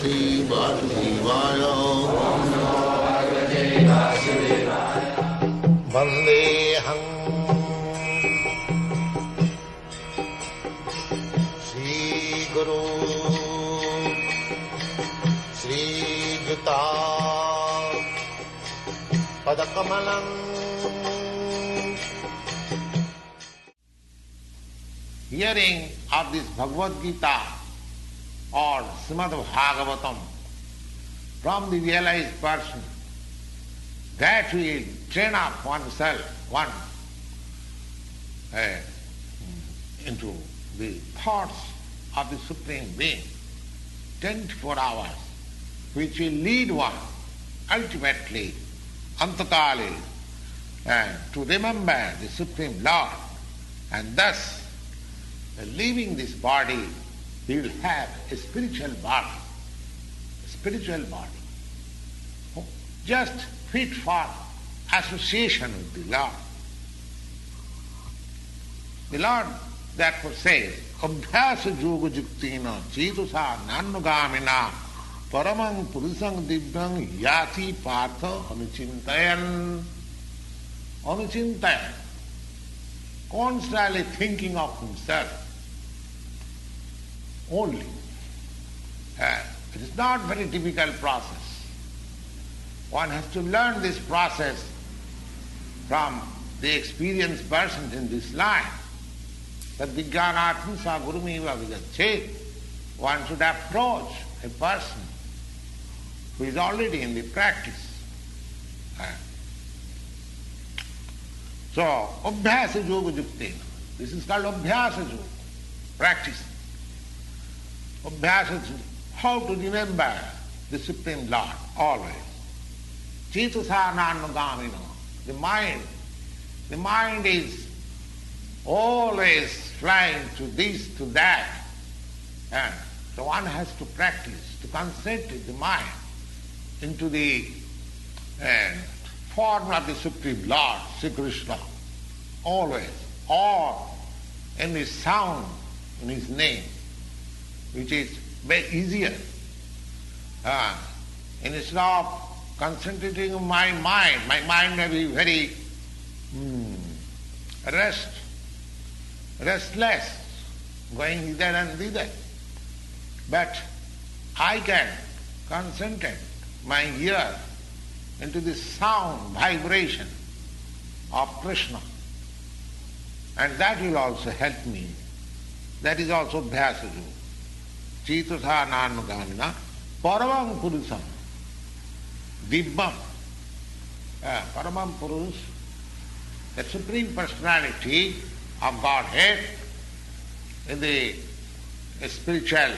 Bhagavate Vasudevaya. Vandeham Shri Guru Shri Juta Padakamalam. Hearing of this Bhagavad-gita or Srimad Bhagavatam from the realized person, that will train up oneself, into the thoughts of the Supreme Being, 24 hours, which will lead one ultimately, antakali, to remember the Supreme Lord, and thus, leaving this body, he will have a spiritual body, just fit for association with the Lord. The Lord therefore says, Abhyasa yoga juktina chetusa nanugamina paramang purusang divyang yati partha anuchintayan. Constantly thinking of himself only. It is not a very difficult process. One has to learn this process from the experienced persons in this life. That vijnanatma sa gurumeva vigachet. One should approach a person who is already in the practice. So, abhyasa yoga juktena. This is called abhyasa yoga, practice. Abhyasa, how to remember the Supreme Lord always. Chetusa nanugamino. The mind is always flying to this, to that. And so one has to practice, to concentrate the mind into the form of the Supreme Lord, Sri Krishna, always, or in his sound, in his name, which is very easier. Instead of concentrating on my mind may be very restless, going hither and thither. But I can concentrate my ear into the sound, vibration of Krishna. And that will also help me. That is also Abhyasa Yoga. Chetusa nanugamina paramam purusam dibbam. Paramam Purus, the Supreme Personality of Godhead in the spiritual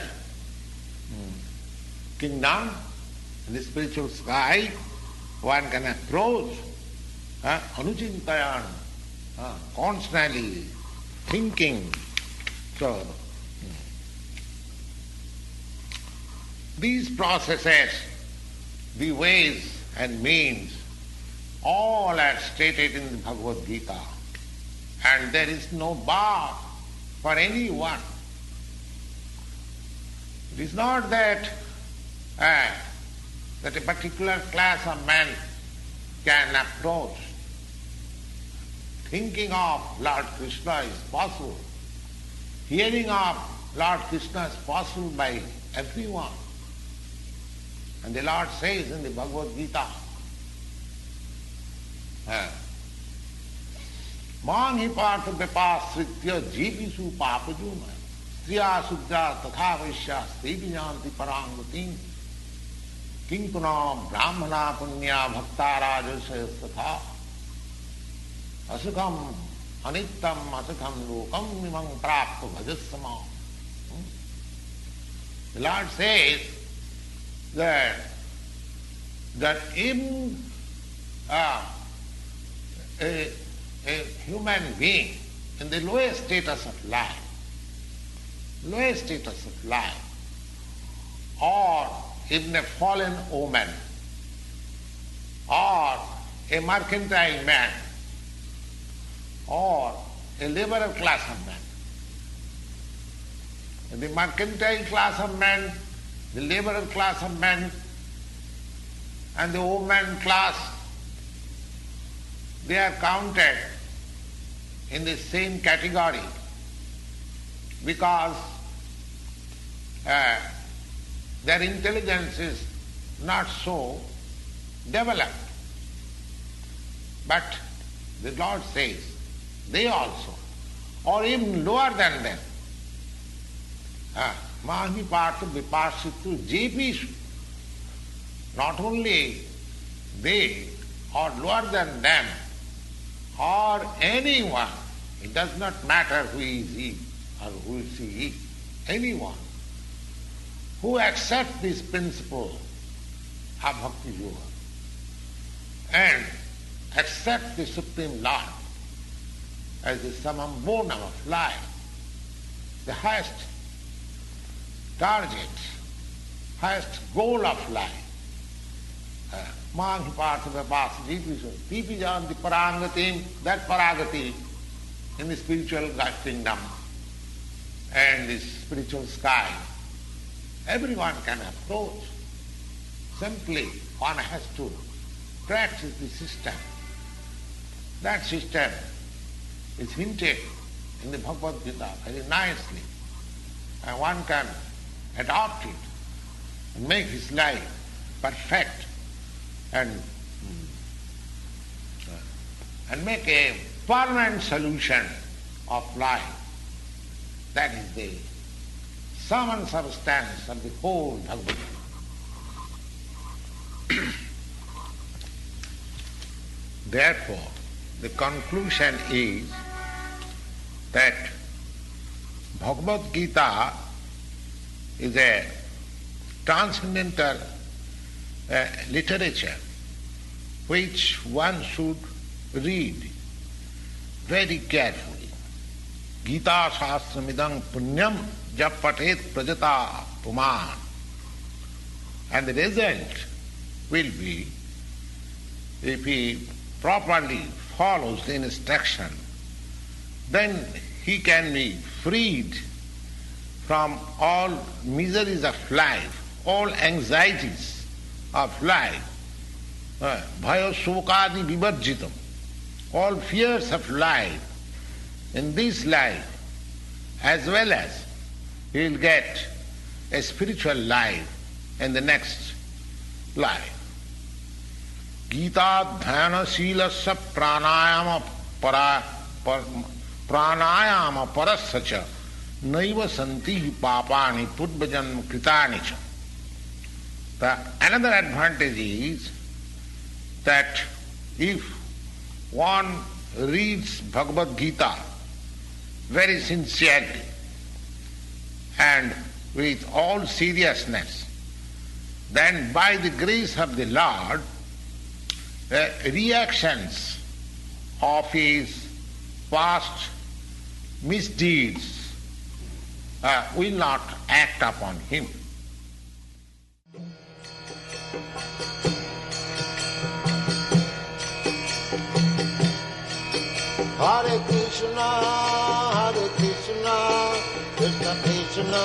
kingdom, in the spiritual sky, one can approach anuchintayan, constantly thinking. So, these processes, the ways and means, all are stated in the Bhagavad-gita. And there is no bar for anyone. It is not that a particular class of men can approach. Thinking of Lord Krishna is possible. Hearing of Lord Krishna is possible by everyone. And the Lord says in the Bhagavad-gita, Mang hi partha vyapasritya jeevisu papajuna striya sudra tatha vaishya stevi janti parangatim kinkunam brahmana punya bhakta rajasya tatha asukam anittam asukam lokam imam prapta bhajasama. The Lord says that in a human being in the lowest status of life, or even a fallen woman, or a mercantile man, or a liberal class of men. In the mercantile class of men, the laborer class of men and the woman class, they are counted in the same category because their intelligence is not so developed. But the Lord says, they also, or even lower than them, Mahi Partha Vipashitu Jepishu, not only they or lower than them or anyone, it does not matter who is he or who is he, anyone who accepts this principle of Bhakti Yoga and accepts the Supreme Lord as the summum bonum of life, the highest target, highest goal of life. Mahi Partha Vipashitu Jepishu Janti Paragatim, that Paragati in the spiritual kingdom and the spiritual sky, everyone can approach. Simply one has to practice the system. That system is hinted in the Bhagavad-gita very nicely, and one can adopt it and make his life perfect and make a permanent solution of life. That is the sum and substance of the whole Bhagavad-gita. Therefore, the conclusion is that Bhagavad-gita is a transcendental literature which one should read very carefully. Gita Shastramidang Punyam Jap Patet Prajata Puman. And the result will be, if he properly follows the instruction, then he can be freed from all miseries of life, all anxieties of life, bhaya shokadi vivarjitam, all fears of life in this life, as well as he will get a spiritual life in the next life. Gita dhyana silasya pranayama parasya naiva santi papani purvajanma kritani cha. Another advantage is that if one reads Bhagavad-gita very sincerely and with all seriousness, then by the grace of the Lord, reactions of his past misdeeds will not act upon him. Hare Krishna, Krishna Krishna,